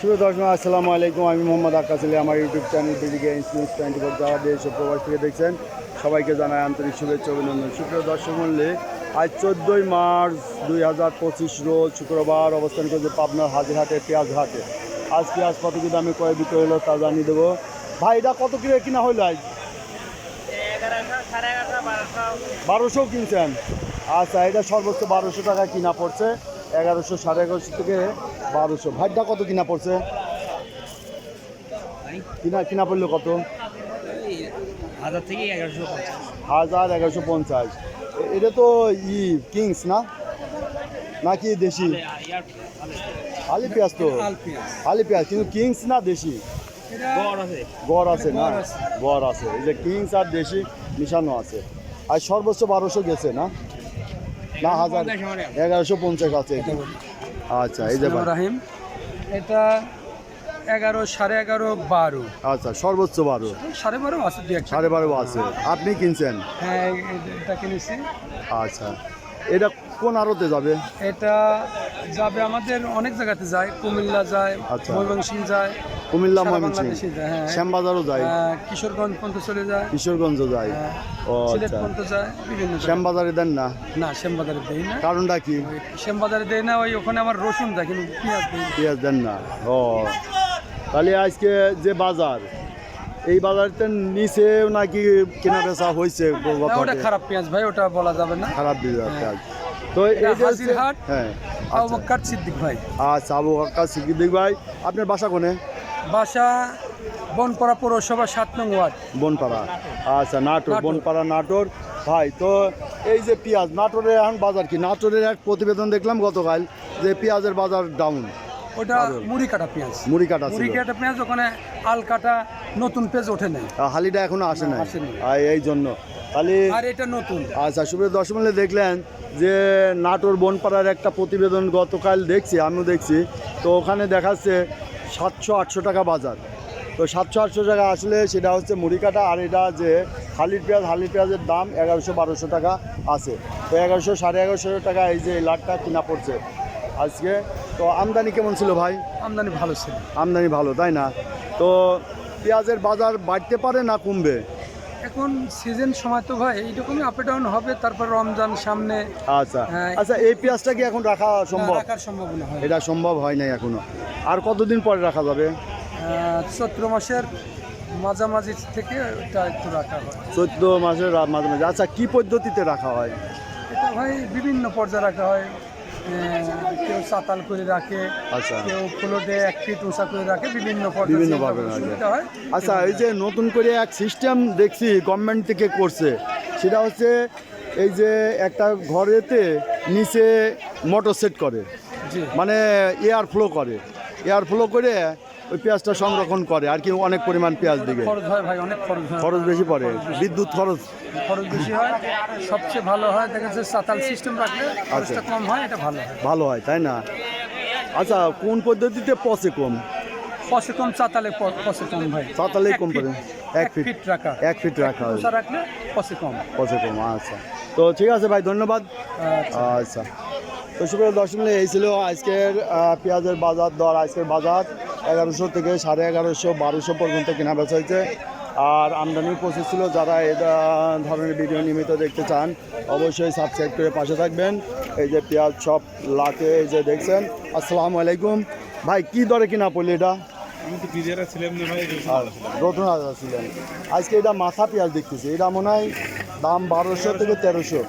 শুভ দর্শক আসসালামু আলাইকুম। আমি মোহাম্মদ আক্কাস আলী। আমার ইউটিউব চ্যানেল বিডিকে নিউজ 24 যারা দেশ ও প্রবাস থেকে দেখছেন সবাইকে জানাই আন্তরিক শুভেচ্ছা অভিনন্দন। সুপ্রিয় দর্শক মূল্যে আজ 14ই মার্চ 2025 রোজ শুক্রবার অবস্থান করছে পাবনার হাজিরহাটে পেঁয়াজ হাটে। আজ পেঁয়াজ কত কি দামে কয় বিক্রয় হলো তা জানিয়ে দেবো। ভাই এটা কত কিলো কিনা হইলো আজ? 1200 কিনছেন? আচ্ছা, এটা সর্বোচ্চ 1200 টাকা কিনা পড়ছে। 1100 1150 থেকে 1200। ভাইটা কত কিনা পড়ছে? কিনা পড়লো কত? 1150। এটা তো কিংস না নাকি দেশি? আলি পেঁয়াজ তো আলি পেঁয়াজ, কিন্তু কিংস না দেশি? গড় আছে না, গড় আছে। এই যে কিংস আর দেশি মিশানো আছে। আর সর্বোচ্চ 1200 গেছে না 1150 আছে। আচ্ছা, এই যে রাহিম, এটা 11, 11.5, 12। আচ্ছা, সর্বোচ্চ 12, 12.5 আছে, 12.5 আছে। আপনি কিনছেন? হ্যাঁ, এটা কিনেছি। আচ্ছা, এটা কোন আড়তে যাবে? এটা যাবে আমাদের অনেক জায়গাতে যায়, কুমিল্লা যায়, আচ্ছা, ময়মনসিংহ যায়, কুমিল্লা বাংলাদেশে যায়, হ্যাঁ, শ্যামবাজারও যায়, কিশোরগঞ্জ পর্যন্ত চলে যায়, কিশোরগঞ্জ যায়, ও সিলেট পর্যন্ত যায়, বিভিন্ন। শ্যামবাজারে দেন না? না, শ্যামবাজারে দেই না। কারণটা কি? শ্যামবাজারে দেই না, ওই ওখানে আমার রসুন দেয়, কিন্তু পেঁয়াজ দেন না। ও, তাহলে আজকে যে বাজার, এই বাজারতে নিচেও নাকি কেনা বেচা হয়েছে? ওটা খারাপ পেঁয়াজ ভাই, ওটা বলা যাবে না, খারাপ পেঁয়াজ। তো হাজিরহাট। হ্যাঁ, আবু বকর সিদ্দিক ভাই। আচ্ছা, আবু বকর সিদ্দিক ভাই। আপনার বাসা কোনে? বাসা বনপাড়া পৌরসভা 7 নং ওয়ার্ড, বনপাড়া। আচ্ছা, নাটোর, বনপাড়া নাটোর। ভাই, তো এই যে পেঁয়াজ নাটোরের এখন বাজার কি? নাটোরের এক প্রতিবেদন দেখলাম গতকাল যে পেঁয়াজের বাজার ডাউন। ওটা মুড়ি কাটা পেঁয়াজ, মুড়ি কাটা পেঁয়াজ। ওখানে আল কাটা নতুন পেঁয়াজ ওঠে নাই, হালিটা এখনো আসে নাই, এই জন্য। তাহলে আর এটা নতুন। আচ্ছা, সুপ্রিয় দর্শক মূল্যে দেখলেন যে নাটোর বনপাড়ার একটা প্রতিবেদন গতকাল দেখছি, আমিও দেখছি। তো ওখানে দেখাচ্ছে 700-800 টাকা বাজার। তো 700-800 টাকা আসলে সেটা হচ্ছে মুড়ি কাটা। আর এটা যে হালির পেঁয়াজের দাম 1100-1200 টাকা আছে। তো 1100 1150 টাকা এই যে লাটটা কিনা পড়ছে আজকে। তো আমদানি কেমন ছিল ভাই? আমদানি ভালো ছিল। আমদানি ভালো, তাই না? তো পেঁয়াজের বাজার বাড়তে পারে না কমবে? এখন সিজন সময় তো ভাই এইরকমই আপ ডাউন হবে, তারপর রমজান সামনে। আচ্ছা আচ্ছা, এই পেঁয়াজটা কি এখন রাখা সম্ভব? রাখার সম্ভাবনা হয়, এটা সম্ভব হয় নাই এখনো। আর কতদিন পরে রাখা যাবে? চৈত্র মাসের মাঝামাঝি থেকে এটা একটু রাখা হয়। 14 মাসের মাঝামাঝি। আচ্ছা, কি পদ্ধতিতে রাখা হয়? এটা ভাই বিভিন্ন পর্যায়ে রাখা হয়। কেউ চাতাল করে রাখে, আচ্ছা, কেউ ফ্লোটে 1 ফিট উঁচা করে রাখে, বিভিন্নভাবে হয়। আচ্ছা, এই যে নতুন করে এক সিস্টেম দেখছি গভর্নমেন্ট থেকে করছে, সেটা হচ্ছে এই যে একটা ঘরেতে নিচে মোটর সেট করে, মানে এয়ার ফ্লো করে ওই পেঁয়াজটা সংরক্ষণ করে আর কি। অনেক পরিমাণ পেঁয়াজ দিকে খরচ হয় ভাই, অনেক খরচ বেশি পড়ে, বিদ্যুৎ খরচ বেশি হয়। সবচেয়ে ভালো হয় দেখা যাচ্ছে চাতাল সিস্টেম রাখলে খরচটা কম হয়, এটা ভালো হয়, তাই না? আচ্ছা, কোন পদ্ধতিতে পচে কম? চাতালে পচে কম ভাই, চাতালে কম করে 1 ফিট রাখা, 1 ফিট রাখা রাখলে পচে কম। আচ্ছা, তো ঠিক আছে ভাই, ধন্যবাদ। আচ্ছা, তো সুপ্রিয় দর্শক, এই ছিল আজকের পেঁয়াজের বাজার দর। আজকের বাজার 1100 থেকে 1150, 1200 পর্যন্ত কেনা বেচা হয়েছে। আর আমদানি প্রচুর ছিল। যারা এই ধরনের ভিডিও নিয়মিত দেখতে চান অবশ্যই সাবস্ক্রাইব করে পাশে থাকবেন। এই যে পেঁয়াজ সব লাটে এই যে দেখছেন। আসসালামু আলাইকুম ভাই, কি দরে কিনা পড়লি এটা? নতুন হাজার ছিলেন। আজকে এটা মাথা পেঁয়াজ দেখতেছি, এটা মনে হয় দাম 1200 থেকে 1300,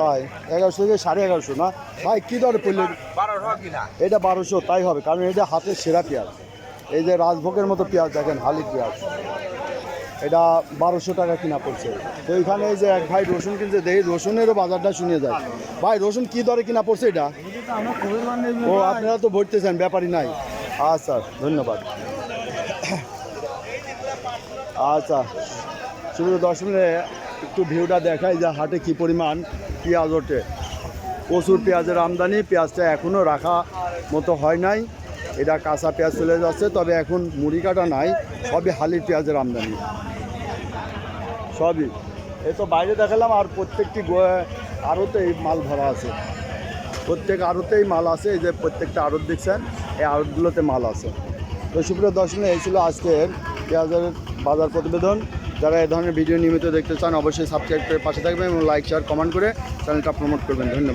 তাই 1100 থেকে 1150 না ভাই? কি দরে পড়লে এটা? 1200 তাই হবে, কারণ এটা হাতের সেরা পেঁয়াজ। এই যে রাজভোগের মতো পেঁয়াজ দেখেন, হালির পেঁয়াজ, এটা 1200 টাকা কিনা পড়ছে। তো এখানে এই যে এক ভাই রসুন কিনছে, দেখি রসুনেরও বাজারটা শুনিয়ে যায়। ভাই, রসুন কি দরে কিনা পড়ছে এটা? ও, আপনারা তো ভরতেছেন, ব্যাপারই নাই। আচ্ছা, ধন্যবাদ। আচ্ছা, শুধু 10 মিনিটে একটু ভিউটা দেখাই যে হাটে কি পরিমাণ পেঁয়াজ ওঠে। প্রচুর পেঁয়াজের আমদানি। পেঁয়াজটা এখনও রাখা মতো হয় নাই, এটা কাঁচা পেঁয়াজ চলে যাচ্ছে। তবে এখন মুড়ি কাটা নাই, সবই হালির পেঁয়াজের আমদানি, সবই। এই তো বাইরে দেখালাম, আর প্রত্যেকটি আরও তো এই মাল ভরা আছে। প্রত্যেক আড়তেই মাল আছে, এই যে প্রত্যেকটা আড়ত দেখছেন, এই আড়তগুলোতে মাল আছে। তো সুপ্রিয় দর্শক, এই ছিল আজকের পেঁয়াজের বাজার প্রতিবেদন। যারা এই ধরনের ভিডিও নিয়মিত দেখতে চান অবশ্যই সাবস্ক্রাইব করে পাশে থাকবেন এবং লাইক শেয়ার কমেন্ট করে চ্যানেলটা প্রমোট করবেন। ধন্যবাদ।